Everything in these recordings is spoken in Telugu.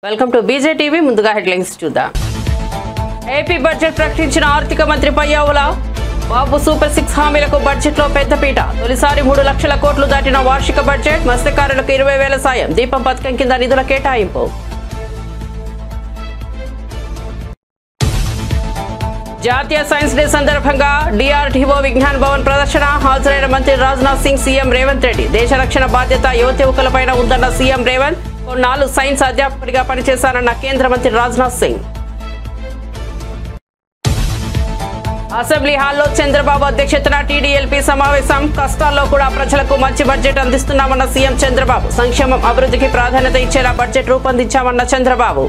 Welcome to బీజేటీవీ. ముందుగా హెడ్లైన్స్ చూద్దాం. ఏపీ బడ్జెట్ ప్రకటించిన ఆర్థిక మంత్రి పయ్యావుల బాబు సూపర్ 6 హామీలకు బడ్జెట్లో పెద్దపీట. తొలిసారి 3 లక్షల కోట్లు దాటిన వార్షిక బడ్జెట్. మత్స్యకారులకు 20,000 సాయం. దీపం పథకం కింద నిధుల కేటాయింపు. జాతీయ సైన్స్ డే సందర్భంగా డిఆర్డీఓ విజ్ఞాన్ భవన్ ప్రదర్శన. హాజరైన మంత్రి రాజ్నాథ్ సింగ్, సీఎం రేవంత్ రెడ్డి. దేశ రక్షణ బాధ్యత యువతయువకులపైన ఉందన్న సీఎం రేవంత్. కొన్నాళ్లు సైన్స్ అధ్యాపకుడిగా పనిచేశారన్న కేంద్ర మంత్రి రాజ్నాథ్ సింగ్. అసెంబ్లీ హాల్లో చంద్రబాబు అధ్యక్షతన టీడీఎల్పీ సమావేశం. కష్టాల్లో కూడా ప్రజలకు మంచి బడ్జెట్ అందిస్తున్నామన్న సీఎం చంద్రబాబు. సంక్షేమం అభివృద్ధికి ప్రాధాన్యత ఇచ్చేలా బడ్జెట్ రూపొందించామన్న చంద్రబాబు.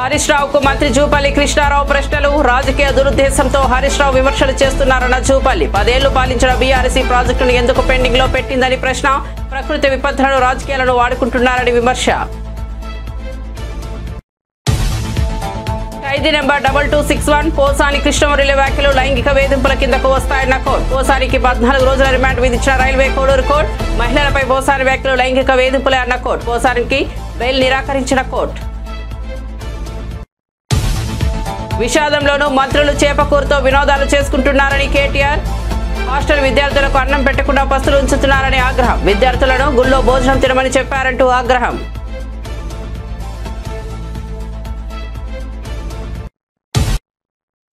హరీష్ రావుకు మంత్రి జూపల్లి కృష్ణారావు ప్రశ్నలు. రాజకీయ దురుద్దేశంతో హరీష్ రావు విమర్శలు చేస్తున్నారన్న జూపల్లి. 10 ఏళ్లు పాలించిన బీఆర్ఎస్ ప్రాజెక్టును ఎందుకు పెండింగ్ లో పెట్టిందని ప్రశ్న. ప్రకృతి విపత్తులను రాజకీయాలను వాడుకుంటున్నారని విమర్శ. ఖైదీ నెంబర్ 2261 పోసాని కృష్ణమురళి వ్యాఖ్యలు లైంగిక వేధింపుల కిందకు వస్తాయన్న కోర్టు. పోసానికి 14 రోజుల రిమాండ్ విధించిన రైల్వే కోడూరు కోర్టు. మహిళలపై పోసాని వ్యాఖ్యలు లైంగిక వేధింపులే అన్న కోర్టు. పోసానికి బెయిల్ నిరాకరించిన కోర్టు. విషాదంలోనూ మంత్రులు చేపకూరుతో వినోదాలు చేసుకుంటున్నారని కేటీఆర్. హాస్టల్ విద్యార్థులకు అన్నం పెట్టకుండా పస్తులు ఉంచుతున్నారని ఆగ్రహం. విద్యార్థులను గుళ్ళో భోజనం తినమని చెప్పారంటూ ఆగ్రహం.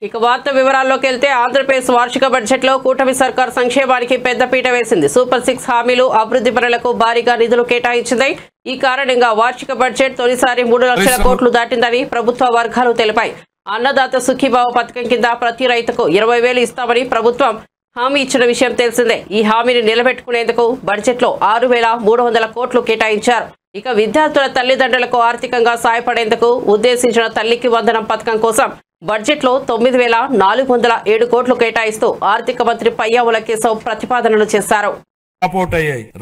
ఇక వార్త వివరాల్లోకి వెళ్తే ఆంధ్రప్రదేశ్ వార్షిక బడ్జెట్లో కూటమి సర్కార్ సంక్షేమానికి పెద్దపీట వేసింది. సూపర్ 6 హామీలు, అభివృద్ధి పనులకు భారీగా నిధులు కేటాయించింది. ఈ కారణంగా వార్షిక బడ్జెట్ తొలిసారి 3 లక్షల కోట్లు దాటిందని ప్రభుత్వ వర్గాలు తెలిపాయి. అన్నదాత సుఖీభావ పథకం కింద ప్రతి రైతుకు 20,000 ఇస్తామని ప్రభుత్వం హామీ ఇచ్చిన విషయం తెలిసిందే. ఈ హామీని నిలబెట్టుకునేందుకు బడ్జెట్లో 6,300 కోట్లు కేటాయించారు. ఇక విద్యార్థుల తల్లిదండ్రులకు ఆర్థికంగా సాయపడేందుకు ఉద్దేశించిన తల్లికి వందనం పథకం కోసం బడ్జెట్లో 9,407 కోట్లు కేటాయిస్తూ ఆర్థిక మంత్రి పయ్యావుల కేశవ్ ప్రతిపాదనలు చేశారు.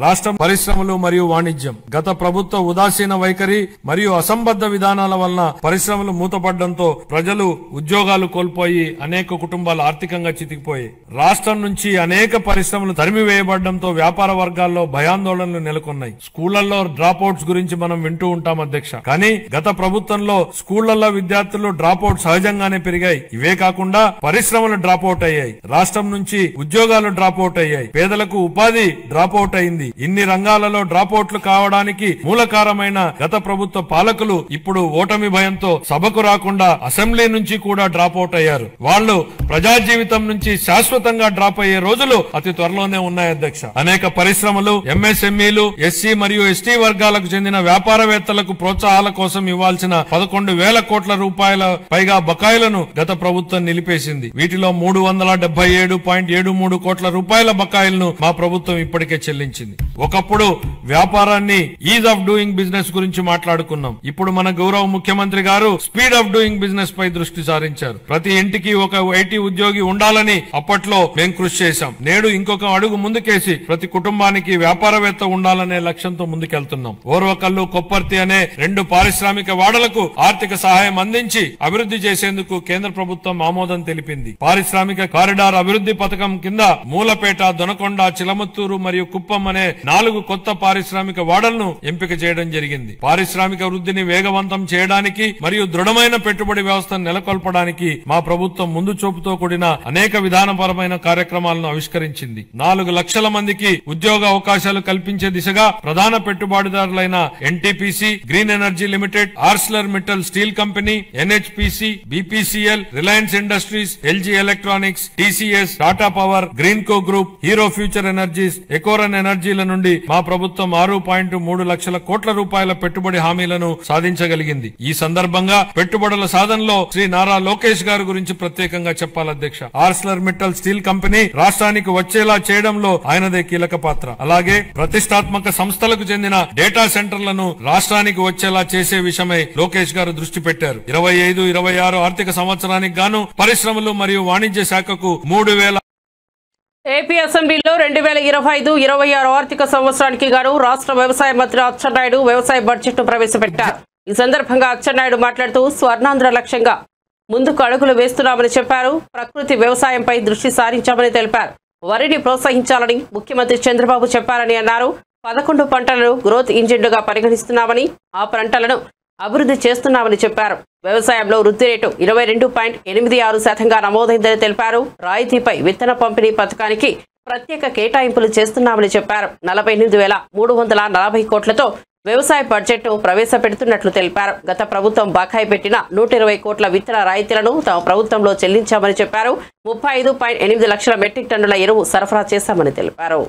రాష్ట్రం పరిశ్రమలు మరియు వాణిజ్యం గత ప్రభుత్వ ఉదాసీన వైఖరి మరియు అసంబద్ధ విధానాల వలన పరిశ్రమలు మూతపడడంతో ప్రజలు ఉద్యోగాలు కోల్పోయి అనేక కుటుంబాలు ఆర్థికంగా చితికిపోయాయి. రాష్ట్రం నుంచి అనేక పరిశ్రమలు తరిమివేయబడడంతో వ్యాపార వర్గాల్లో భయాందోళనలు నెలకొన్నాయి. స్కూళ్లలో డ్రాప్ అవుట్స్ గురించి మనం వింటూ ఉంటాం అధ్యక్ష. కానీ గత ప్రభుత్వంలో స్కూళ్లలో విద్యార్థులు డ్రాప్ అవుట్ సహజంగానే పెరిగాయి. ఇవే కాకుండా పరిశ్రమలు డ్రాప్ అవుట్ అయ్యాయి. రాష్ట్రం నుంచి ఉద్యోగాలు డ్రాప్ అవుట్ అయ్యాయి. పేదలకు ఉపాధి డ్రాప్ అవుట్ అయింది. ఇన్ని రంగాలలో డ్రాప్ అవుట్లు కావడానికి మూలకారమైన గత ప్రభుత్వ పాలకులు ఇప్పుడు ఓటమి భయంతో సభకు రాకుండా అసెంబ్లీ నుంచి కూడా డ్రాప్ అవుట్ అయ్యారు. వాళ్ళు ప్రజా జీవితం నుంచి శాశ్వతంగా డ్రాప్ అయ్యే రోజులు అతి త్వరలోనే ఉన్నాయి అధ్యక్ష. అనేక పరిశ్రమలు, ఎంఎస్ఎంఈలు, ఎస్సీ మరియు ఎస్టీ వర్గాలకు చెందిన వ్యాపారవేత్తలకు ప్రోత్సాహాల కోసం ఇవ్వాల్సిన 11,000 కోట్ల రూపాయల పైగా బకాయిలను గత ప్రభుత్వం నిలిపేసింది. వీటిలో 377.73 కోట్ల రూపాయల బకాయిలను మా ప్రభుత్వం ఇప్పటికే చెల్లించింది. ఒకప్పుడు వ్యాపారాన్ని ఈజ్ ఆఫ్ డూయింగ్ బిజినెస్ గురించి మాట్లాడుకున్నాం. ఇప్పుడు మన గౌరవ ముఖ్యమంత్రి గారు స్పీడ్ ఆఫ్ డూయింగ్ బిజినెస్ పై దృష్టి సారించారు. ప్రతి ఇంటికి ఒక ఐటీ ఉద్యోగి ఉండాలని అప్పట్లో మేము కృషి చేశాం. నేడు ఇంకొక అడుగు ముందుకేసి ప్రతి కుటుంబానికి వ్యాపారవేత్త ఉండాలనే లక్ష్యంతో ముందుకెళ్తున్నాం. ఓర్వకల్లు, కొప్పర్తి అనే 2 పారిశ్రామిక వాడలకు ఆర్థిక సహాయం అందించి అభివృద్ధి చేసేందుకు కేంద్ర ప్రభుత్వం ఆమోదం తెలిపింది. పారిశ్రామిక కారిడార్ అభివృద్ధి పథకం కింద మూలపేట, దొనకొండ, చిలమత్తూరు మరియు కుప్పం అనే 4 కొత్త పారిశ్రామిక వాడలను ఎంపిక చేయడం జరిగింది. పారిశ్రామిక వృద్ధిని వేగవంతం చేయడానికి మరియు దృఢమైన పెట్టుబడి వ్యవస్థను నెలకొల్పడానికి మా ప్రభుత్వం ముందు చూపుతో కూడిన అనేక విధానపరమైన కార్యక్రమాలను ఆవిష్కరించింది. 4 లక్షల మందికి ఉద్యోగ అవకాశాలు కల్పించే దిశగా ప్రధాన పెట్టుబడిదారులైన NTPC, green energy limited, Arcelor Mittal steel company, NHPC, BPCL, Reliance Industries, LG Electronics, TCS, Tata power, Greenko group, Hero Future Energies, ఎకోరన్ ఎనర్జీల నుండి మా ప్రభుత్వం 6.3 లక్షల కోట్ల రూపాయల పెట్టుబడి హామీలను సాధించగలిగింది. ఈ సందర్భంగా పెట్టుబడుల సాధనలో శ్రీ నారా లోకేష్ గారి గురించి ప్రత్యేకంగా చెప్పాలి అధ్యక్ష. ఆర్సిలర్ మిట్టల్ స్టీల్ కంపెనీ రాష్ట్రానికి వచ్చేలా చేయడంలో ఆయనదే కీలక పాత్ర. అలాగే ప్రతిష్టాత్మక సంస్థలకు చెందిన డేటా సెంటర్లను రాష్ట్రానికి వచ్చేలా చేసే విషయమై లోకేష్ గారు దృష్టి పెట్టారు. 25-26 ఆర్థిక సంవత్సరానికి గాను పరిశ్రమలు మరియు వాణిజ్య శాఖకు 3,000 ఏపీ అసెంబ్లీలో 2025-26 ఆర్థిక సంవత్సరానికి గాను రాష్ట్ర వ్యవసాయ మంత్రి అచ్చెన్నాయుడు వ్యవసాయ బడ్జెట్ ను ప్రవేశపెట్టారు. ఈ సందర్భంగా అచ్చెన్నాయుడు మాట్లాడుతూ స్వర్ణాంధ్ర లక్ష్యంగా ముందుకు అడుగులు వేస్తున్నామని చెప్పారు. ప్రకృతి వ్యవసాయంపై దృష్టి సారించామని తెలిపారు. వరిని ప్రోత్సహించాలని ముఖ్యమంత్రి చంద్రబాబు చెప్పారని అన్నారు. 11 పంటలను గ్రోత్ ఇంజిన్లుగా పరిగణిస్తున్నామని, ఆ పంటలను అభివృద్ధి చేస్తున్నామని చెప్పారు. వ్యవసాయంలో వృద్ధి రేటు 22.86% నమోదైందని తెలిపారు. రాయితీపై విత్తన పంపిణీ పథకానికి ప్రత్యేక కేటాయింపులు చేస్తున్నామని చెప్పారు. 48,340 కోట్లతో వ్యవసాయ బడ్జెట్ను ప్రవేశపెడుతున్నట్లు తెలిపారు. గత ప్రభుత్వం బకాయి పెట్టిన 120 కోట్ల విత్తన రాయితీలను తమ ప్రభుత్వంలో చెల్లించామని చెప్పారు. 35.8 లక్షల మెట్రిక్ టన్నుల ఎరువు సరఫరా చేశామని తెలిపారు.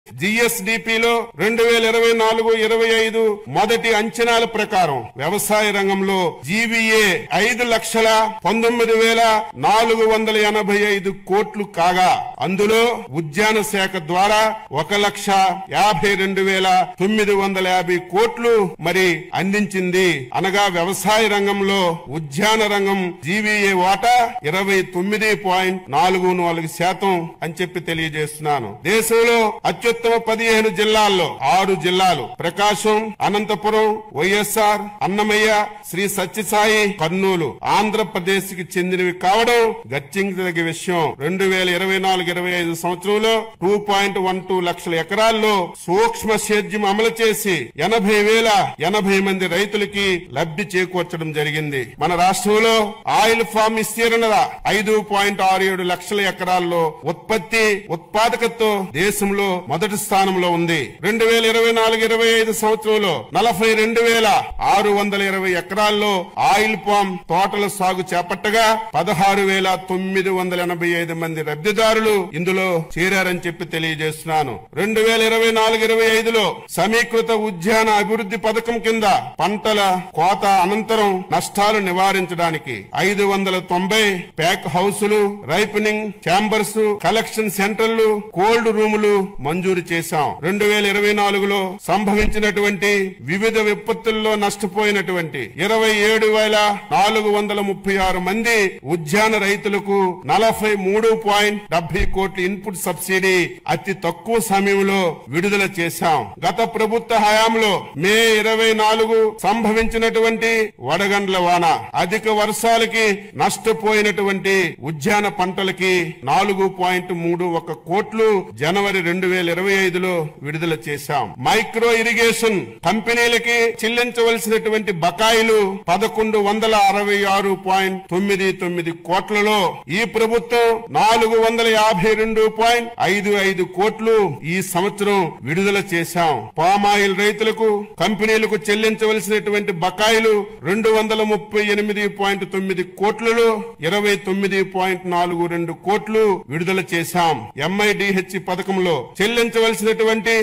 జిఎస్డిపిలో 2024-25 మొదటి అంచనాల ప్రకారం వ్యవసాయ రంగంలో జీవీఏ 5,19,485 కోట్లు కాగా అందులో ఉద్యాన శాఖ ద్వారా 1,52,950 కోట్లు మరి అందించింది. అనగా వ్యవసాయ రంగంలో ఉద్యాన రంగం జీవీఏ వాటా 29.44% అని చెప్పి తెలియజేస్తున్నాను. దేశంలో అత్యుత్తమ 15 జిల్లాల్లో 6 జిల్లాలు ప్రకాశం, అనంతపురం, వైఎస్ఆర్, అన్నమయ్య, శ్రీ సత్యసాయి, కర్నూలు ఆంధ్రప్రదేశ్ కి చెందినవి కావడం గర్తించదగ్గ విషయం. 2024-25 సంవత్సరంలో 2.12 లక్షల ఎకరాల్లో సూక్ష్మ సేద్యం అమలు చేసి 80,080 మంది రైతులకి లబ్ధి చేకూర్చడం జరిగింది. మన రాష్ట్రంలో ఆయిల్ ఫామ్ విస్తీర్ణత 5.67 లక్షల ఎకరాల్లో ఉత్పత్తి ఉత్పాదకతతో దేశంలో మొదటి స్థానంలో ఉంది. 2024-25 సంవత్సరంలో 42,620 ఎకరాల్లో ఆయిల్ పామ్ తోటల సాగు చేపట్టగా 16,985 మంది లబ్ధిదారులు ఇందులో చేరారని చెప్పి తెలియజేస్తున్నాను. 2024-25లో సమీకృత ఉద్యాన అభివృద్ధి పథకం కింద పంటల కోత అనంతరం నష్టాలు నివారించడానికి 590 ప్యాక్ హౌసులు, రైపనింగ్ ఛాంబర్స్, కలెక్షన్ సెంటర్లు, కోల్డ్ రూములు మంజూరు చేశాం. 2024లో సంభవించినటువంటి వివిధ విపత్తుల్లో నష్టపోయినటువంటి 27,436 మంది ఉద్యాన రైతులకు 43.70 కోట్ల ఇన్పుట్ సబ్సిడీ అతి తక్కువ సమయంలో విడుదల చేశాం. గత ప్రభుత్వ హయాంలో మే 24 సంభవించినటువంటి వడగండ్ల వాన, అధిక వర్షాలకి నష్టపోయినటువంటి ఉద్యాన పంటలకి 4.31 కోట్లు జనవరి 2025లో విడుదల చేశాం. మైక్రో ఇరిగేషన్ కంపెనీలకి చెల్లించవలసినటువంటి బకాయిలు 1,166.99 కోట్లలో ఈ ప్రభుత్వం 452.55 కోట్లు ఈ సంవత్సరం విడుదల చేశాం. పామాయిల్ రైతులకు కంపెనీలకు చెల్లించవలసినటువంటి బకాయిలు 238.9 కోట్లలో 29.42 కోట్లు విడుదల చేశాం. MIDH పథకంలో చెల్లించవలసినటువంటి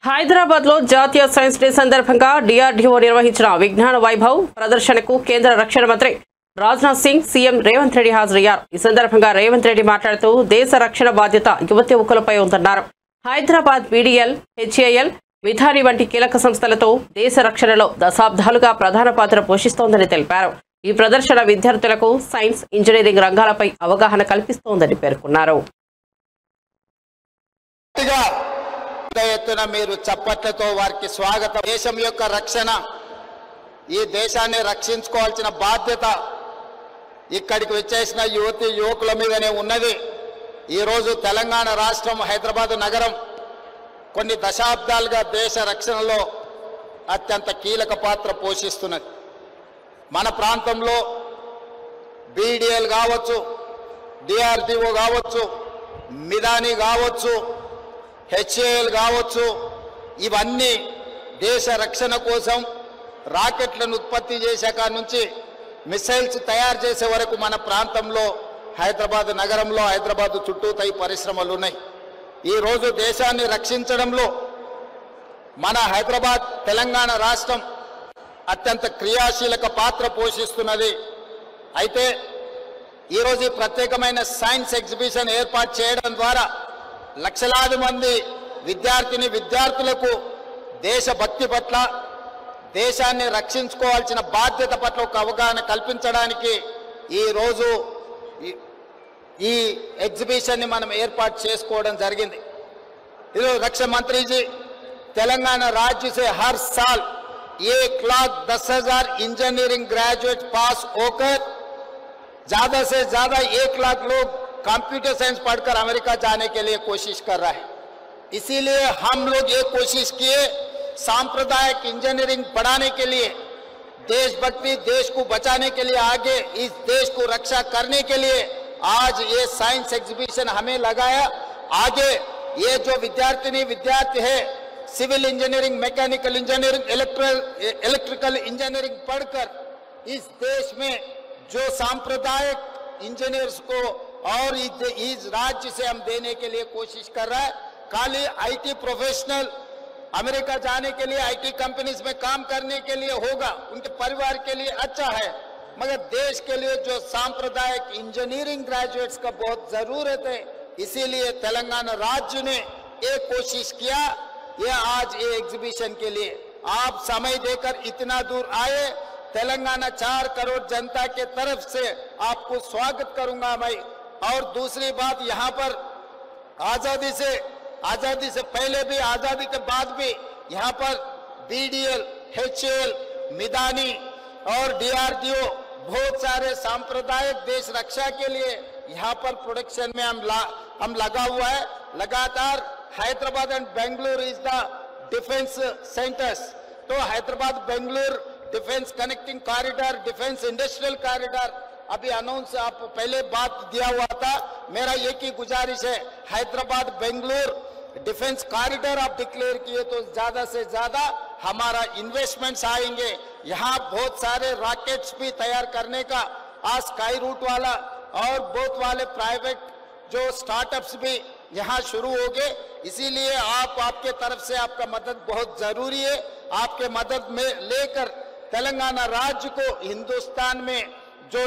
హైదరాబాద్ లో జాతీయ సైన్స్ డే సందర్భంగా డిఆర్డీఓ నిర్వహించిన విజ్ఞాన వైభవ్ ప్రదర్శనకు కేంద్ర రక్షణ మంత్రి రాజ్నాథ్ సింగ్, సీఎం రేవంత్ రెడ్డి హాజరయ్యారు. ఈ సందర్భంగా రేవంత్ రెడ్డి మాట్లాడుతూ దేశ రక్షణ బాధ్యత యువతి యువకులపై ఉందన్నారు. హైదరాబాద్ BDL, HAL, మిథాని వంటి కీలక సంస్థలతో దేశ రక్షణలో దశాబ్దాలుగా ప్రధాన పాత్ర పోషిస్తోందని తెలిపారు. ఈ ప్రదర్శన విద్యార్థులకు సైన్స్, ఇంజనీరింగ్ రంగాలపై అవగాహన కల్పిస్తోందని పేర్కొన్నారు. ఎత్తున మీరు చప్పట్లతో వారికి స్వాగతం. దేశం యొక్క రక్షణ, ఈ దేశాన్ని రక్షించుకోవాల్సిన బాధ్యత ఇక్కడికి వచ్చేసిన యువతి యువకుల మీదనే ఉన్నది. ఈరోజు తెలంగాణ రాష్ట్రం, హైదరాబాద్ నగరం కొన్ని దశాబ్దాలుగా దేశ రక్షణలో అత్యంత కీలక పాత్ర పోషిస్తున్నది. మన ప్రాంతంలో BDL కావచ్చు, DRDO కావచ్చు, మిథాని కావచ్చు, HAL కావచ్చు, ఇవన్నీ దేశ రక్షణ కోసం రాకెట్లను ఉత్పత్తి చేసే కాడ నుంచి మిసైల్స్ తయారు చేసే వరకు మన ప్రాంతంలో హైదరాబాద్ నగరంలో, హైదరాబాద్ చుట్టూతా ఈ పరిశ్రమలు ఉన్నాయి. ఈరోజు దేశాన్ని రక్షించడంలో మన హైదరాబాద్, తెలంగాణ రాష్ట్రం అత్యంత క్రియాశీలక పాత్ర పోషిస్తున్నది. అయితే ఈరోజు ఈ ప్రత్యేకమైన సైన్స్ ఎగ్జిబిషన్ ఏర్పాటు చేయడం ద్వారా లక్షలాది మంది విద్యార్థులకు దేశభక్తి పట్ల, దేశాన్ని రక్షించుకోవాల్సిన బాధ్యత పట్ల ఒక అవగాహన కల్పించడానికి ఈరోజు ఈ ఎగ్జిబిషన్ని మనం ఏర్పాటు చేసుకోవడం జరిగింది. ఈరోజు రక్షణ మంత్రిజీ తెలంగాణ राज्य से हर साल 1,10,000 इंजीनियरिंग ग्रेजुएट पास होकर ज्यादा से ज्यादा 1 लाख लोग कंप्यूटर साइंस पढ़कर अमेरिका जाने के लिए कोशिश कर रहा है। इसीलिए हम लोग ये कोशिश किए सांप्रदायिक इंजीनियरिंग पढ़ाने के लिए, देशभक्ति, देश को बचाने के लिए, आगे इस देश को रक्षा करने के लिए आज ये साइंस एग्जीबिशन हमें लगाया। आगे ये जो विद्यार्थी है civil engineering, mechanical engineering, electrical engineering पढ़कर इस देश में जो सांप्रदायिक इंजीनियर्स को और इस राज्य से हम देने के लिए कोशिश कर रहा है। खाली आईटी प्रोफेशनल अमेरिका जाने के लिए, आईटी कंपनीज में काम करने के लिए होगा, उनके परिवार के लिए अच्छा है, मगर देश के लिए जो सांप्रदायिक इंजीनियरिंग ग्रेजुएट्स का बहुत जरूरत है। इसीलिए तेलंगाना राज्य ने एक कोशिश किया, ये आज ये एग्जीबिशन के लिए आप समय देकर इतना दूर आए, तेलंगाना 4 करोड़ जनता के तरफ से आपको स्वागत करूंगा मैं। और दूसरी बात, यहाँ पर आजादी से पहले भी, आजादी के बाद भी यहाँ पर BDL, HAL, मिदानी और DRDO बहुत सारे सांप्रदायिक देश रक्षा के लिए यहाँ पर प्रोडक्शन में हम लगा हुआ है। लगातार Hyderabad and Bengaluru is the defence centres, तो Hyderabad Bengaluru defence connecting corridor, defence industrial corridor अभी अनाउंस आप पहले बात दिया हुआ था। मेरा एक ही गुजारिश है, हैदराबाद बेंगलुरु डिफेंस कॉरिडोर आप डिक्लेयर किए तो ज्यादा से ज्यादा हमारा इन्वेस्टमेंट्स आएंगे। यहाँ बहुत सारे रॉकेट्स भी तैयार करने का आज स्काई रूट वाला और बहुत वाले प्राइवेट जो स्टार्टअप्स भी यहाँ शुरू हो गए। इसीलिए आपके तरफ से आपका मदद बहुत जरूरी है। आपके मदद में लेकर तेलंगाना राज्य को हिंदुस्तान में जो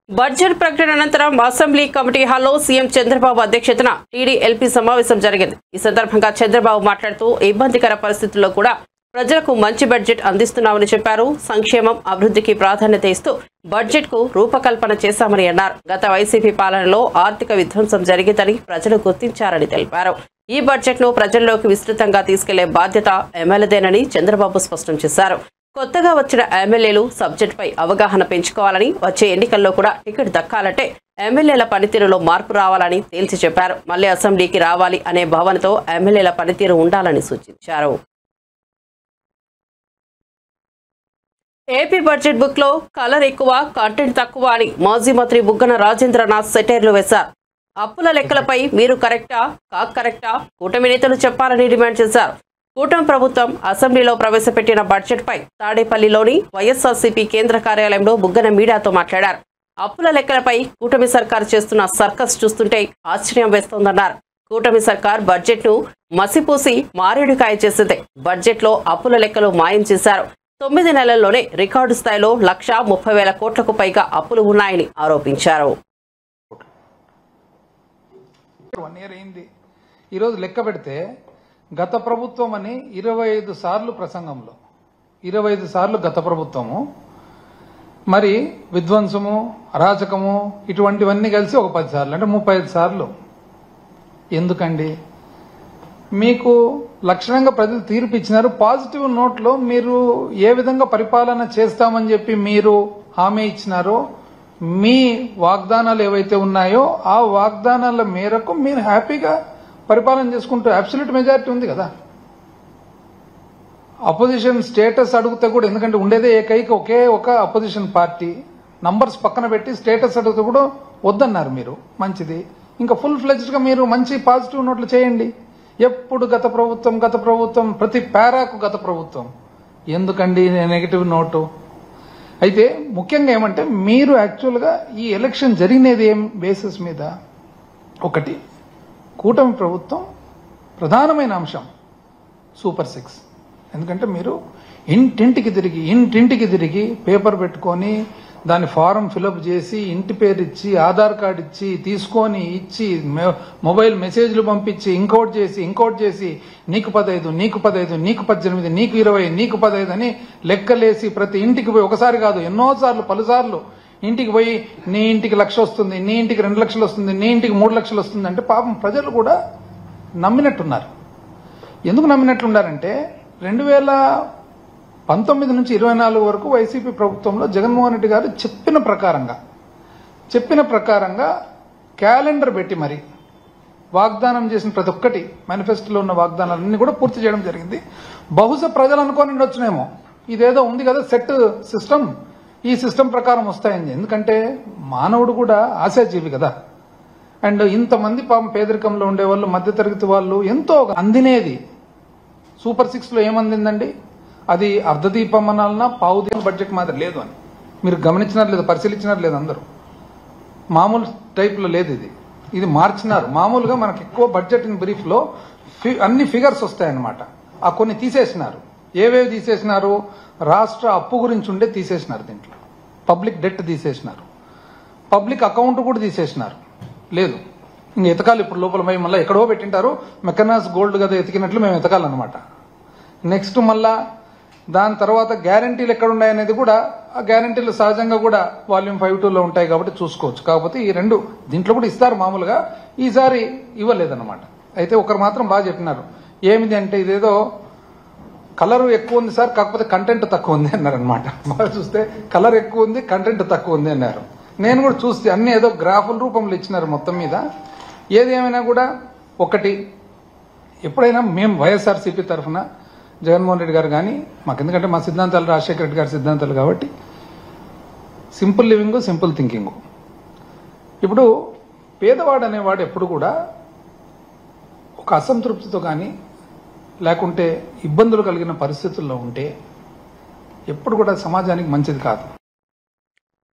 బడ్జెట్ ప్రకటన అనంతరం అసెంబ్లీ కమిటీ హాల్లో సీఎం చంద్రబాబు అధ్యక్షతన టీడీఎల్పీ సమావేశం జరిగింది। ఈ సందర్భంగా చంద్రబాబు మాట్లాడుతూ ఇబ్బందికర పరిస్థితుల్లో కూడా ప్రజలకు మంచి బడ్జెట్ అందిస్తున్నామని చెప్పారు। సంక్షేమం, అభివృద్ధికి ప్రాధాన్యత ఇస్తూ బడ్జెట్ కు రూపకల్పన చేశామని అన్నారు। గత వైసీపీ పాలనలో ఆర్థిక విధ్వంసం జరిగిందని ప్రజలు గుర్తించారని తెలిపారు। ఈ బడ్జెట్ ను ప్రజల్లోకి విస్తృతంగా తీసుకెళ్లే బాధ్యత ఎమ్మెల్యేదేనని చంద్రబాబు స్పష్టం చేశారు। కొత్తగా వచ్చిన ఎమ్మెల్యేలు సబ్జెక్ట్ పై అవగాహన పెంచుకోవాలని, వచ్చే ఎన్నికల్లో కూడా టికెట్ దక్కాలంటే ఎమ్మెల్యేల పనితీరులో మార్పు రావాలని తేల్చి చెప్పారు। మళ్లీ అసెంబ్లీకి రావాలి అనే భావనతో ఎమ్మెల్యేల పనితీరు ఉండాలని సూచించారు। ఏపీ బడ్జెట్ బుక్ లో కలర్ ఎక్కువ, కంటెంట్ తక్కువ అని మాజీ మంత్రి బుగ్గన రాజేంద్రనాథ్ సెటైర్లు వేశారు। అప్పుల లెక్కలపై మీరు కరెక్టా, కాక్ కరెక్టా, కూటమి నేతలు చెప్పాలని డిమాండ్ చేశారు। కూటమి ప్రభుత్వం అసెంబ్లీలో ప్రవేశపెట్టిన బడ్జెట్ పై తాడేపల్లిలోని వైఎస్ఆర్సీపీ కేంద్ర కార్యాలయంలో బుగ్గన మీడియాతో మాట్లాడారు। అప్పుల లెక్కలపై కూటమి సర్కార్ చేస్తున్న సర్కస్ చూస్తుంటే ఆశ్చర్యం వేస్తోందన్నారు। కూటమి సర్కార్ బడ్జెట్ ను మసిపూసి మారేడుకాయ చేసింది। బడ్జెట్ లో అప్పుల లెక్కలు మాయం చేశారు। 9 నెలల్లోనే రికార్డు స్థాయిలో 1,30,000 కోట్లకు పైగా అప్పులు ఉన్నాయని ఆరోపించారు। ఈరోజు లెక్క పెడితే గత ప్రభుత్వం అని 25 సార్లు ప్రసంగంలో 25 సార్లు గత ప్రభుత్వము, మరి విధ్వంసము, అరాచకము ఇటువంటివన్నీ కలిసి ఒక 10 సార్లు, అంటే 35 సార్లు। ఎందుకండి? మీకు లక్షణంగా ప్రజలు తీర్పు ఇచ్చినారు। పాజిటివ్ నోట్లో మీరు ఏ విధంగా పరిపాలన చేస్తామని చెప్పి మీరు హామీ ఇచ్చినారో, మీ వాగ్దానాలు ఏవైతే ఉన్నాయో ఆ వాగ్దానాల మేరకు మీరు హ్యాపీగా పరిపాలన చేసుకుంటూ అబ్సల్యూట్ మెజారిటీ ఉంది కదా। అపోజిషన్ స్టేటస్ అడిగితే కూడా, ఎందుకంటే ఉండేదే ఒకే ఒక అపోజిషన్ పార్టీ, నంబర్స్ పక్కన పెట్టి స్టేటస్ అడిగితే కూడా వద్దన్నారు మీరు। మంచిది, ఇంకా ఫుల్ ఫ్లెజ్డ్ గా మీరు మంచి పాజిటివ్ నోట్లు చేయండి। ఎప్పుడు గత ప్రభుత్వం, ప్రతి పారాకు గత ప్రభుత్వం, ఎందుకండి నెగటివ్ నోటు? అయితే ముఖ్యంగా ఏమంటే, మీరు యాక్చువల్గా ఈ ఎలక్షన్ జరిగినది ఏం బేసిస్ మీద? ఒకటి, కూటమి ప్రభుత్వం ప్రధానమైన అంశం సూపర్ 6। ఎందుకంటే మీరు ఇంటింటికి తిరిగి పేపర్ పెట్టుకొని దాని ఫారం ఫిలప్ చేసి ఇంటి పేరు ఇచ్చి ఆధార్ కార్డు ఇచ్చి తీసుకొని ఇచ్చి మొబైల్ మెసేజ్లు పంపించి ఇంకోటి చేసి నీకు 15, నీకు 15, నీకు 18, నీకు 20, నీకు 15 అని లెక్కలేసి ప్రతి ఇంటికి పోయి, ఒకసారి కాదు ఎన్నోసార్లు పలుసార్లు ఇంటికి పోయి నీ ఇంటికి 1,00,000 వస్తుంది, నీ ఇంటికి 2 లక్షలు వస్తుంది, నీ ఇంటికి 3 లక్షలు వస్తుంది అంటే పాపం ప్రజలు కూడా నమ్మినట్టున్నారు। ఎందుకు నమ్మినట్లున్నారంటే 2019 నుంచి 24 వరకు వైసీపీ ప్రభుత్వంలో జగన్మోహన్ రెడ్డి గారు చెప్పిన ప్రకారంగా క్యాలెండర్ పెట్టి మరి వాగ్దానం చేసిన ప్రతి ఒక్కటి మేనిఫెస్టోలో ఉన్న వాగ్దానాలన్నీ కూడా పూర్తి చేయడం జరిగింది. బహుశా ప్రజలు అనుకొని ఉండొచ్చునేమో ఇదేదో ఉంది కదా సెట్ సిస్టమ్, ఈ సిస్టమ్ ప్రకారం వస్తాయని. ఎందుకంటే మానవుడు కూడా ఆశాజీవి కదా. అండ్ ఇంతమంది పాపం పేదరికంలో ఉండేవాళ్ళు, మధ్యతరగతి వాళ్ళు ఎంతో అందినేది సూపర్ 6 లో ఏమందిందండి? అది అర్ధదీపం అనాలన్నా పావుదీపం బడ్జెట్ మాదిరి లేదు అని మీరు గమనించినారు లేదు, పరిశీలించినారు లేదు? అందరూ మామూలు టైప్లో లేదు ఇది మార్చినారు. మామూలుగా మనకి ఎక్కువ బడ్జెట్ ఇన్ బ్రీఫ్ లో అన్ని ఫిగర్స్ వస్తాయన్నమాట. ఆ కొన్ని తీసేసినారు. ఏవేవి తీసేసినారు? రాష్ట్ర అప్పు గురించి ఉండే తీసేసినారు, దీంట్లో పబ్లిక్ డెట్ తీసేసినారు, పబ్లిక్ అకౌంట్ కూడా తీసేసినారు. లేదు ఇంక ఎతకాలి ఇప్పుడు లోపల మళ్ళీ ఎక్కడో పెట్టింటారు. మెకనాస్ గోల్డ్ కదా ఎతికినట్లు మేము ఎతకాలన్నమాట. నెక్స్ట్ మళ్ళా దాని తర్వాత గ్యారంటీలు ఎక్కడ ఉన్నాయనేది కూడా, ఆ గ్యారంటీలు సహజంగా కూడా వాల్యూమ్ 5.2లో ఉంటాయి కాబట్టి చూసుకోవచ్చు. కాకపోతే ఈ రెండు దీంట్లో కూడా ఇస్తారు మామూలుగా, ఈసారి ఇవ్వలేదన్నమాట. అయితే ఒకరు మాత్రం బాగా చెప్పినారు. ఏమిది అంటే ఇదేదో కలర్ ఎక్కువ ఉంది సార్, కాకపోతే కంటెంట్ తక్కువ ఉంది అన్నారనమాట. బాగా చూస్తే కలర్ ఎక్కువ ఉంది, కంటెంట్ తక్కువ ఉంది అన్నారు. నేను కూడా చూస్తే అన్ని ఏదో గ్రాఫుల రూపంలో ఇచ్చినారు మొత్తం మీద. ఏది ఏమైనా కూడా ఒకటి, ఎప్పుడైనా మేము వైఎస్ఆర్సీపీ తరఫున జగన్మోహన్ రెడ్డి గారు కానీ మాకు, ఎందుకంటే మా సిద్ధాంతాలు రాజశేఖర రెడ్డి గారి సిద్ధాంతాలు కాబట్టి సింపుల్ లివింగ్, సింపుల్ థింకింగ్. ఇప్పుడు పేదవాడు అనేవాడు ఎప్పుడు కూడా ఒక అసంతృప్తితో కానీ లేకుంటే ఇబ్బందులు కలిగిన పరిస్థితుల్లో ఉంటే ఎప్పుడు కూడా సమాజానికి మంచిది కాదు.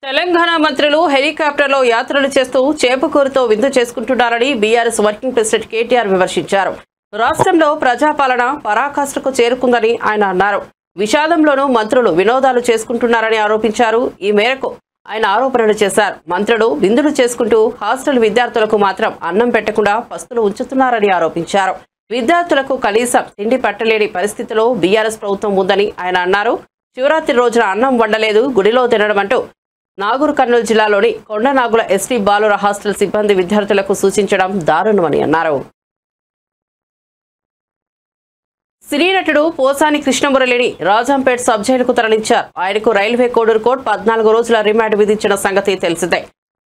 తెలంగాణ మంత్రులు హెలికాప్టర్లో యాత్రలు చేస్తూ చేపకూరుతో విందు చేసుకుంటున్నారని బీఆర్ఎస్ వర్కింగ్ ప్రెసిడెంట్ కేటీఆర్ విమర్శించారు. రాష్ట్రంలో ప్రజాపాలన పరాకాష్ఠకు చేరుకుందని ఆయన అన్నారు. విషాదంలోనూ మంత్రులు వినోదాలు చేసుకుంటున్నారని ఆరోపించారు. ఈ మేరకు ఆయన ఆరోపణలు చేశారు. మంత్రులు విందులు చేసుకుంటూ హాస్టల్ విద్యార్థులకు మాత్రం అన్నం పెట్టకుండా పస్తులు ఉంచుతున్నారని ఆరోపించారు. విద్యార్థులకు కనీసం తిండి పట్టలేని పరిస్థితిలో బీఆర్ఎస్ ప్రభుత్వం ఉందని ఆయన అన్నారు. శివరాత్రి రోజున అన్నం వండలేదు, గుడిలో తినడం అంటూ నాగూర్ కర్నూలు జిల్లాలోని కొండనాగుల ఎస్టీ బాలుర హాస్టల్ సిబ్బంది విద్యార్థులకు సూచించడం దారుణమని అన్నారు. సినీ నటుడు పోసాని కృష్ణమురళిని రాజంపేట్ సబ్ జైలుకు తరలించారు. ఆయనకు రైల్వే కోడూరు కోర్టు 14 రోజుల రిమాండ్ విధించిన సంగతి తెలిసిందే.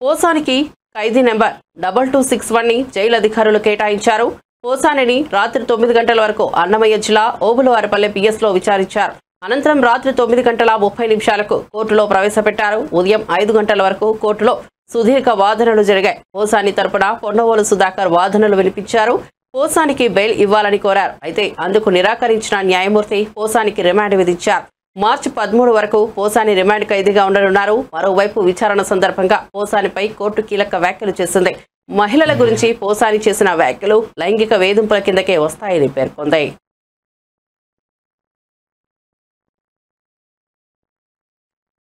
పోసానికి ఖైదీ నెంబర్ 2261ని జైలు అధికారులు కేటాయించారు. పోసానిని రాత్రి 9 గంటల వరకు అన్నమయ్య జిల్లా ఓబులవారిపల్లె పిఎస్లో విచారించారు. అనంతరం రాత్రి 9:30 కోర్టులో ప్రవేశపెట్టారు. ఉదయం 5 గంటల వరకు కోర్టులో సుదీర్ఘ వాదనలు జరిగాయి. పోసాని తరపున పొన్నవోలు సుధాకర్ వాదనలు వినిపించారు. పోసానికి బెయిల్ ఇవ్వాలని కోరారు. అయితే అందుకు నిరాకరించిన న్యాయమూర్తి పోసానికి రిమాండ్ విధించారు. మార్చి 13 వరకు పోసాని రిమాండ్ ఖైదీగా ఉండనున్నారు. మరోవైపు విచారణ సందర్భంగా పోసానిపై కోర్టు కీలక వ్యాఖ్యలు చేసింది. మహిళల గురించి పోసాని చేసిన వ్యాఖ్యలు లైంగిక వేధింపుల కిందకే వస్తాయని పేర్కొంది.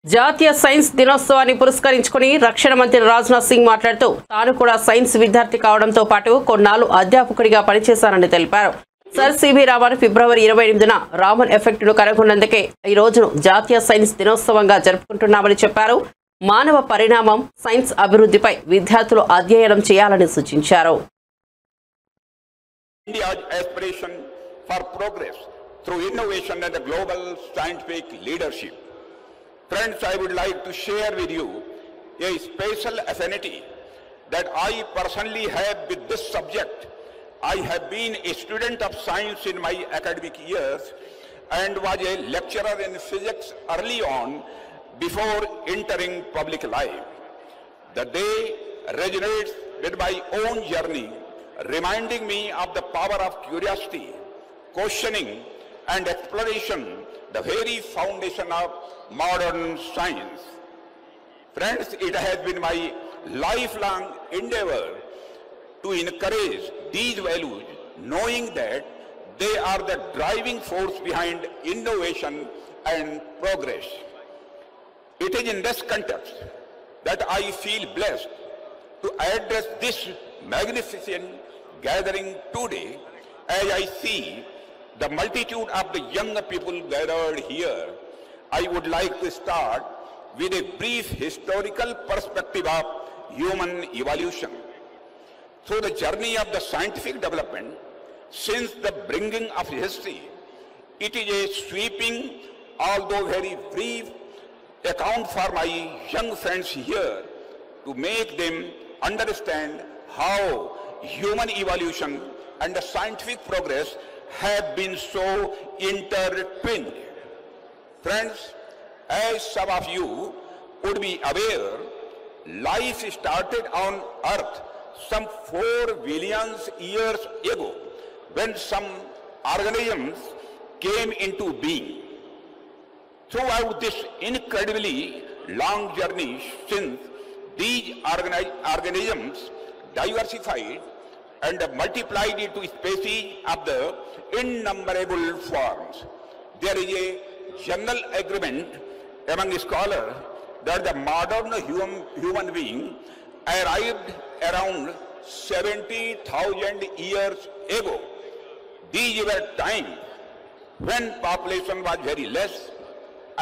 జాతీయ సైన్స్ దినోత్సవాన్ని పురస్కరించుకుని రక్షణ మంత్రి రాజ్నాథ్ సింగ్ మాట్లాడుతూ తాను కూడా సైన్స్ విద్యార్థి కావడంతో పాటు కొన్నాళ్ళు అధ్యాపకుడిగా పనిచేశానని తెలిపారు. సర్ సివి రామన్ ఫిబ్రవరి 28న రామన్ ఎఫెక్ట్ను కనుగొన్నందుకే ఈ రోజును జాతీయ సైన్స్ దినోత్సవంగా జరుపుకుంటున్నామని చెప్పారు. మానవ పరిణామం, సైన్స్ అభివృద్ధిపై విద్యార్థులు అధ్యయనం చేయాలని సూచించారు. India's aspiration for progress through innovation and a global scientific leadership. Friends, I would like to share with you a special affinity that I personally have with this subject. I have been a student of science in my academic years and was a lecturer in physics early on before entering public life. The day resonates with my own journey, reminding me of the power of curiosity, questioning and exploration, the very foundation of modern science. Friends, it has been my lifelong endeavor to encourage these values, knowing that they are the driving force behind innovation and progress. It is in this context that I feel blessed to address this magnificent gathering today. As I see the multitude of the young people gathered here, I would like to start with a brief historical perspective of human evolution. Through the journey of the scientific development since the bringing of history, it is a sweeping, although very brief, account for my young friends here to make them understand how human evolution and the scientific progress have been so intertwined. Friends, as some of you would be aware, life started on Earth some 4 billion years ago when some organisms came into being. Throughout this incredibly long journey since, these organisms diversified and multiplied into species of the innumerable forms. There is a general agreement among scholars that the modern human being arrived around 70,000 years ago. These were times when population was very less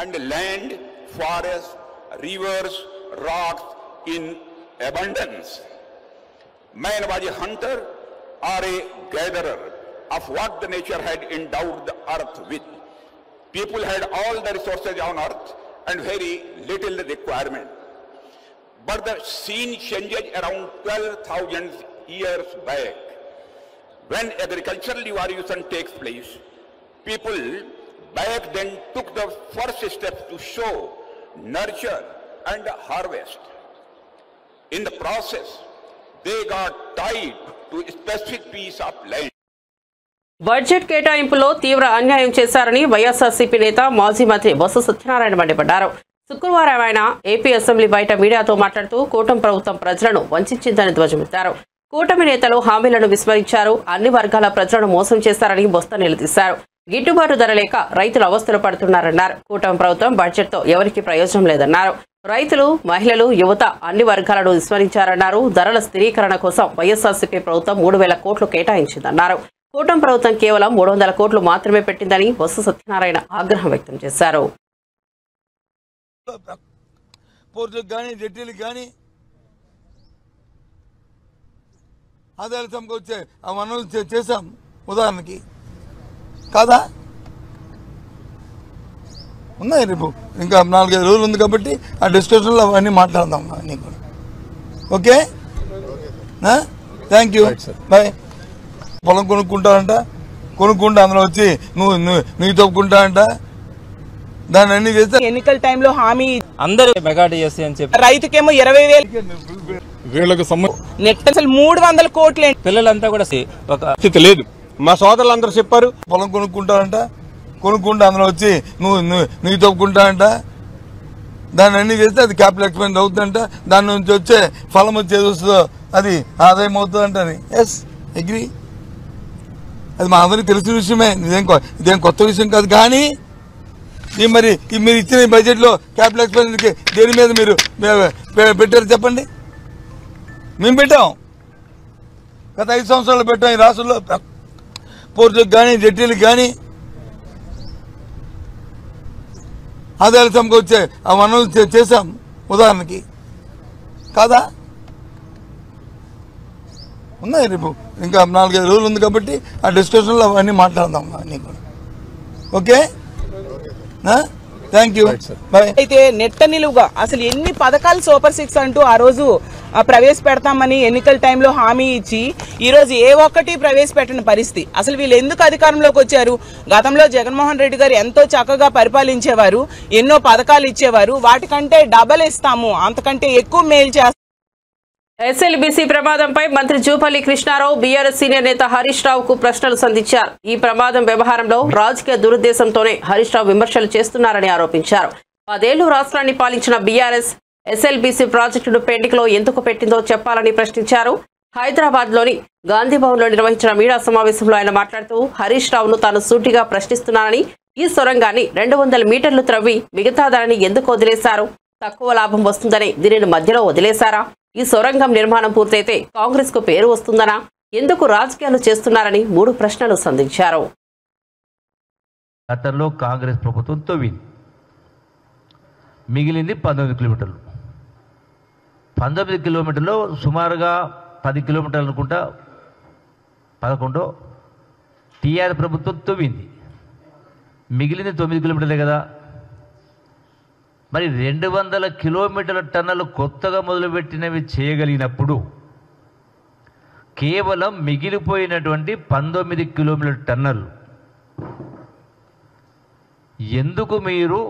and land, forests, rivers, rocks in abundance. Man was a hunter or a gatherer of what the nature had endowed the earth with. People had all the resources on earth and very little requirement. But the scene changes around 12,000 years back. When agricultural revolution takes place, people back then took the first steps to sow, nurture, and harvest. In the process, they got tied to a specific piece of land. Budget కేటాయింపులో తీవ్ర అన్యాయం చేశారని వైఎస్ఆర్సీపీ నేత మాజీ మంత్రి బొత్స సత్యనారాయణ మండిపడ్డారు. శుక్రవారం ఆయన ఏపీ అసెంబ్లీ బయట మీడియాతో మాట్లాడుతూ కూటమి ప్రభుత్వం ప్రజలను వంచిందని ధ్వజమెత్తారు. కూటమి నేతలు హామీలను విస్మరించారు, అన్ని వర్గాల ప్రజలను మోసం చేశారని బొత్స నిలదీశారు. గిట్టుబాటు ధర లేక రైతులు అవస్థలు పడుతున్నారన్నారు. కూటమి ప్రభుత్వం బడ్జెట్తో ఎవరికి ప్రయోజనం లేదన్నారు. రైతులు, మహిళలు, యువత అన్ని వర్గాలను విస్మరించారన్నారు. ధరల స్థిరీకరణ కోసం వైఎస్ఆర్సీపీ ప్రభుత్వం 3,000 కోట్లు కేటాయించిందన్నారు. కూటమి ప్రభుత్వం కేవలం 300 కోట్లు మాత్రమే పెట్టిందని బొత్స సత్యనారాయణ ఆగ్రహం వ్యక్తం చేశారు. పోర్టులకు కానీ జట్టీలకు కానీ ఆదాయాల సంఖ్య వచ్చే ఆ వనరులు చేశాం ఉదాహరణకి కాదా? ఉన్నాయి. రేపు ఇంకా 4-5 రోజులు ఉంది కాబట్టి ఆ డిస్కషన్లో అవన్నీ మాట్లాడదాం. అన్నీ కూడా ఓకే. Thank you, bye. పొలం కొనుక్కుంటా అందులో వచ్చి నువ్వు తొప్పుకుంటానంట. దాన్ని అన్ని చేస్తే ఎన్నికల టైంలో హామీ అందరూ మెగా డిఎస్సీ అని చెప్పి రైతుకేమో 20,000 వీళ్ళకి నెట్ అసలు 300 కోట్లు. పిల్లలంతా కూడా ఒక స్థితి లేదు. మా సోదరులు అందరూ చెప్పారు పొలం కొనుక్కుంటా అందులో వచ్చి నువ్వు తొప్పుకుంటానంట. దాన్ని అన్ని చేస్తే అది క్యాపిటల్ ఎక్స్పెన్స్ అవుతుందంట. దాని నుంచి వచ్చే ఫలం వచ్చేది వస్తుందో అది ఆదాయం అవుతుందంట అని. Yes, agree. అది మా అందరికీ తెలిసిన విషయమే, ఇదేం కొత్త విషయం కాదు. కానీ మీరు ఇచ్చిన బడ్జెట్లో క్యాపిటల్ ఎక్స్పెండిచర్కి దేని మీద మీరు పెట్టారు చెప్పండి? మేము పెట్టాం. గత 5 సంవత్సరాలు పెట్టాం. ఈ రాష్ట్రంలో పోర్టులకు కానీ జట్టీలకు కానీ ఆదాయాల సంఖ్య వచ్చే ఆ వనరులు చేశాం ఉదాహరణకి కాదా? ఉన్నాయి. రేపు ఇంకా 4-5 రోజులు ఉంది కాబట్టి ఆ డిస్కషన్లో అవన్నీ మాట్లాడదాం. అన్నీ కూడా ఓకే. Thank you, bye. అయితే నెట్ట నిలువుగా అసలు ఎన్ని పథకాలు సూపర్ 6 అంటూ ఆ రోజు ప్రవేశపెడతామని ఎన్నికల టైంలో హామీ ఇచ్చి ఈ రోజు ఏ ఒక్కటి ప్రవేశపెట్టని పరిస్థితి. అసలు వీళ్ళు ఎందుకు అధికారంలోకి వచ్చారు? గతంలో జగన్మోహన్ రెడ్డి గారు ఎంతో చక్కగా పరిపాలించేవారు, ఎన్నో పథకాలు ఇచ్చేవారు. వాటికంటే డబల్ ఇస్తాము, అంతకంటే ఎక్కువ మేలు చేస్తాము. ఎస్ఎల్బీసీ ప్రమాదంపై మంత్రి జూపల్లి కృష్ణారావు బీఆర్ఎస్ సీనియర్ నేత హరీష్ రావుకు ప్రశ్నలు సంధించారు. ఈ ప్రమాదం వ్యవహారంలో రాజకీయ దురుద్దేశంతోనే హరీష్ రావు విమర్శలు చేస్తున్నారని ఆరోపించారు. 10 ఏళ్లు రాష్ట్రాన్ని పాలించిన బీఆర్ఎస్ ఎస్ఎల్బీసీ ప్రాజెక్టును పెండింగ్ లో ఎందుకు పెట్టిందో చెప్పాలని ప్రశ్నించారు. హైదరాబాద్ లోని గాంధీభవన్ లో నిర్వహించిన మీడియా సమావేశంలో ఆయన మాట్లాడుతూ హరీష్ రావును తాను సూటిగా ప్రశ్నిస్తున్నానని, ఈ సొరంగాన్ని 200 మీటర్లు త్రవ్వి మిగతా దానిని ఎందుకు వదిలేశారు? తక్కువ లాభం వస్తుందని దీనిని మధ్యలో వదిలేశారా? ఈ సొరంగం నిర్మాణం పూర్తయితే కాంగ్రెస్ కు పేరు వస్తుందనా? ఎందుకు రాజకీయాలు చేస్తున్నారని 3 ప్రశ్నలు సంధించారు. గతంలో కాంగ్రెస్ ప్రభుత్వం తవ్వింది, మిగిలింది 19 కిలోమీటర్లు. 19 కిలోమీటర్లో సుమారుగా 10 కిలోమీటర్లు అనుకుంటా 11 టీఆర్ ప్రభుత్వం తవ్వింది, మిగిలింది 9 కిలోమీటర్లే కదా. మరి 200 కిలోమీటర్ల టన్నలు కొత్తగా మొదలుపెట్టినవి చేయగలిగినప్పుడు కేవలం మిగిలిపోయినటువంటి 19 కిలోమీటర్ల టన్నలు ఎందుకు మీరు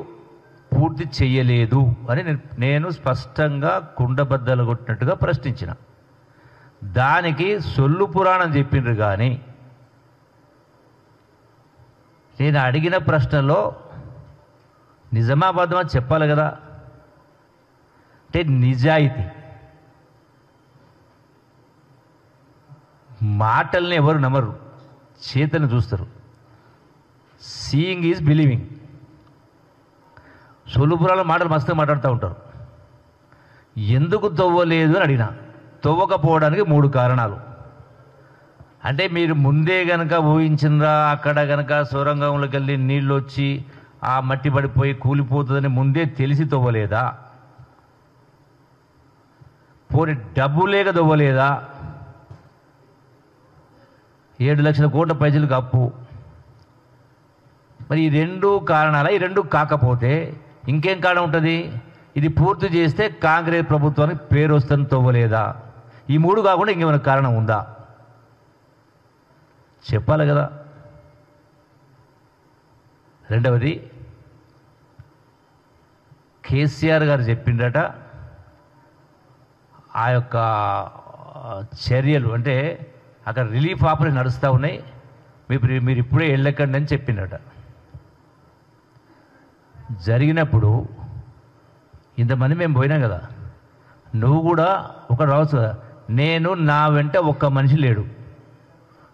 పూర్తి చేయలేదు అని నేను స్పష్టంగా కుండబద్దలు కొట్టినట్టుగా ప్రశ్నించిన. దానికి సొల్లు పురాణం చెప్పిండ్రు. కానీ నేను అడిగిన ప్రశ్నలో నిజామాబాద్ అని చెప్పాలి కదా. అంటే నిజాయితీ, మాటల్ని ఎవరు నమ్మరు, చేతను చూస్తారు. Seeing is believing. సొల్లుపురాల మాటలు మస్తు మాట్లాడుతూ ఉంటారు. ఎందుకు తవ్వలేదు అని అడిగిన. తవ్వకపోవడానికి 3 కారణాలు. అంటే మీరు ముందే గనక ఊహించిందా అక్కడ గనక సొరంగంలోకి వెళ్ళి నీళ్ళు వచ్చి ఆ మట్టి పడిపోయి కూలిపోతుందని ముందే తెలిసి తవ్వలేదా? పోనీ డబ్బు లేక తవ్వలేదా? 7 లక్షల కోట్ల ప్రజలకు అప్పు. మరి ఈ 2 కారణాల, ఈ 2 కాకపోతే ఇంకేం కారణం ఉంటుంది? ఇది పూర్తి చేస్తే కాంగ్రెస్ ప్రభుత్వానికి పేరు వస్తుంది తవ్వలేదా? ఈ 3 కాకుండా ఇంకేమైనా కారణం ఉందా? చెప్పాలి కదా. రెండవది, కేసీఆర్ గారు చెప్పిండట ఆ యొక్క చర్యలు అంటే అక్కడ రిలీఫ్ ఆపరేషన్ నడుస్తూ ఉన్నాయి, మీరు ఇప్పుడే వెళ్ళకండి అని చెప్పిండట. జరిగినప్పుడు ఇంతమంది మేము పోయినాం కదా, నువ్వు కూడా ఒక రావచ్చు కదా. నేను నా వెంట ఒక్క మనిషి లేడు,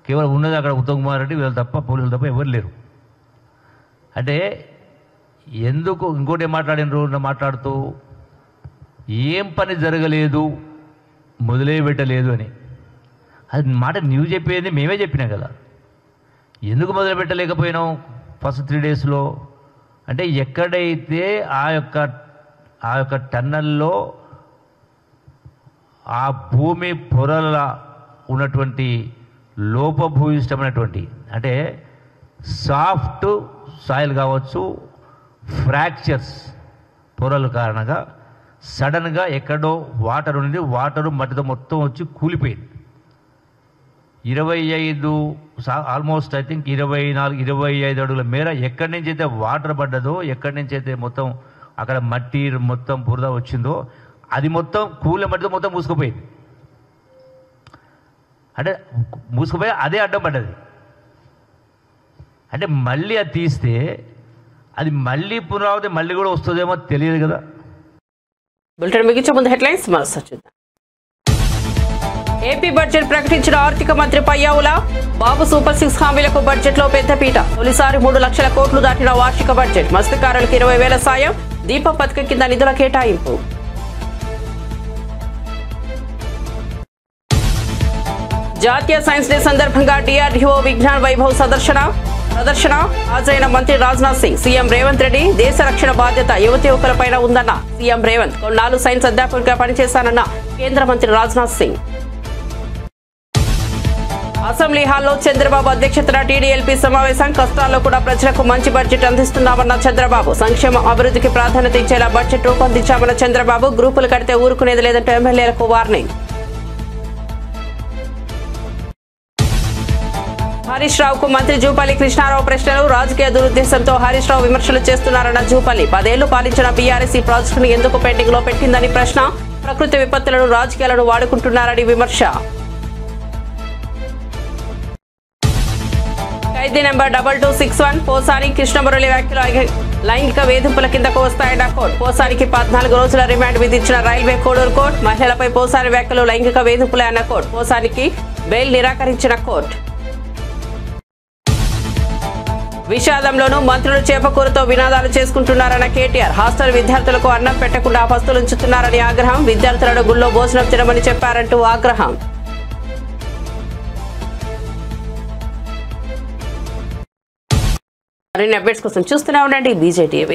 కేవలం ఉన్నది అక్కడ ఉత్తమ్ కుమార్ రెడ్డి వీళ్ళు తప్ప, పోలీసులు తప్ప ఎవరు లేరు. అంటే ఎందుకు ఇంకోటి మాట్లాడుతూ ఏం పని జరగలేదు, మొదలే పెట్టలేదు అని. అది మాట నువ్వు చెప్పేది మేమే చెప్పినాం కదా. ఎందుకు మొదలు పెట్టలేకపోయినాం ఫస్ట్ 3 డేస్లో? అంటే ఎక్కడైతే ఆ యొక్క టన్నల్లో ఆ భూమి పొరల ఉన్నటువంటి లోపభూయిష్టమైనటువంటి అంటే సాఫ్ట్ సాయిల్ కావచ్చు, ఫ్రాక్చర్స్ పొరల కారణంగా సడన్గా ఎక్కడో వాటర్ ఉంది, వాటరు మట్టితో మొత్తం వచ్చి కూలిపోయింది. 25 ఆల్మోస్ట్ ఐ థింక్ 24-25 అడుగుల మేర ఎక్కడి నుంచి అయితే వాటర్ పడ్డదో, ఎక్కడి నుంచి అయితే మొత్తం అక్కడ మట్టి మొత్తం బురద వచ్చిందో అది మొత్తం కూలిన మట్టితో మొత్తం మూసుకుపోయింది. అంటే మూసుకుపోయి అదే అడ్డం పడ్డది. అంటే మళ్ళీ అది తీస్తే అది మళ్ళీ పునరావృతి మళ్ళీ కూడా వస్తుందేమో తెలియదు కదా. బులెటిన్ ముగించే ముందు హెడ్లైన్స్ మరోసారి చూద్దాం. ఏపీ బడ్జెట్ ప్రకటించిన ఆర్థిక మంత్రి పయ్యావుల. బాబు సూపర్ 6 హామీలకు బడ్జెట్లో పెద్దపీట. తొలిసారి 3 లక్షల కోట్లు దాటిన వార్షిక బడ్జెట్. మత్స్యకారులకు 20,000 సాయం. దీపం పథకం కింద నిధుల కేటాయింపు. జాతీయ సైన్స్ డే సందర్భంగా DRDO విజ్ఞాన్ వైభవ్ ప్రదర్శన హాజరైన మంత్రి రాజ్నాథ్ సింగ్. సీఎం రేవంత్ రెడ్డి దేశ రక్షణ బాధ్యత యువకులపైన ఉందన్న సీఎం రేవంత్. కొన్నాళ్ళు సైన్స్ అధ్యాపకుడిగా పనిచేశానన్న కేంద్ర మంత్రి రాజ్నాథ్ సింగ్. అసెంబ్లీ హాల్లో చంద్రబాబు అధ్యక్షతన TDLP సమావేశం. కష్టాల్లో కూడా ప్రజలకు మంచి బడ్జెట్ అందిస్తున్నామన్న చంద్రబాబు. సంక్షేమ అభివృద్ధికి ప్రాధాన్యత ఇచ్చేలా బడ్జెట్ రూపొందించామన్న చంద్రబాబు. గ్రూపులు కడితే ఊరుకునేది లేదంటూ ఎమ్మెల్యేలకు వార్నింగ్. హరీష్ రావుకు మంత్రి జూపల్లి కృష్ణారావు ప్రశ్నలు. రాజకీయ దురుద్దేశంతో హరీష్ రావు విమర్శలు చేస్తున్నారన్న జూపల్లి. 10 ఏళ్లు పాలించిన BRS ఈ ప్రాజెక్టును ఎందుకు పెండింగ్ లో పెట్టిందని ప్రశ్న. ప్రకృతి విపత్తులను రాజకీయాలను వాడుకుంటున్నారని విమర్శ. ఖైదీ నెంబర్ 2261 పోసాని కృష్ణమురళి వ్యాఖ్యలు లైంగిక వేధింపుల కిందకు వస్తాయన్న కోర్టు. పోసానికి 14 రోజుల రిమాండ్ విధించిన రైల్వే కోడూరు కోర్టు. మహిళలపై పోసాని వ్యాఖ్యలు లైంగిక వేధింపులే అన్న కోర్టు. పోసానికి బెయిల్ నిరాకరించిన కోర్టు. విషాదంలోనూ మంత్రులు చేపకూరతో వినాదాలు చేసుకుంటున్నారన్న కేటీఆర్. హాస్టల్ విద్యార్థులకు అన్నం పెట్టకుండా పస్తులుంచుతున్నారని ఆగ్రహం. విద్యార్థులను గుళ్ళో భోజనం తినమని చెప్పారంటూ ఆగ్రహం. మరిన్ని అప్డేట్స్ కోసం చూస్తూనే ఉండండి BJTV.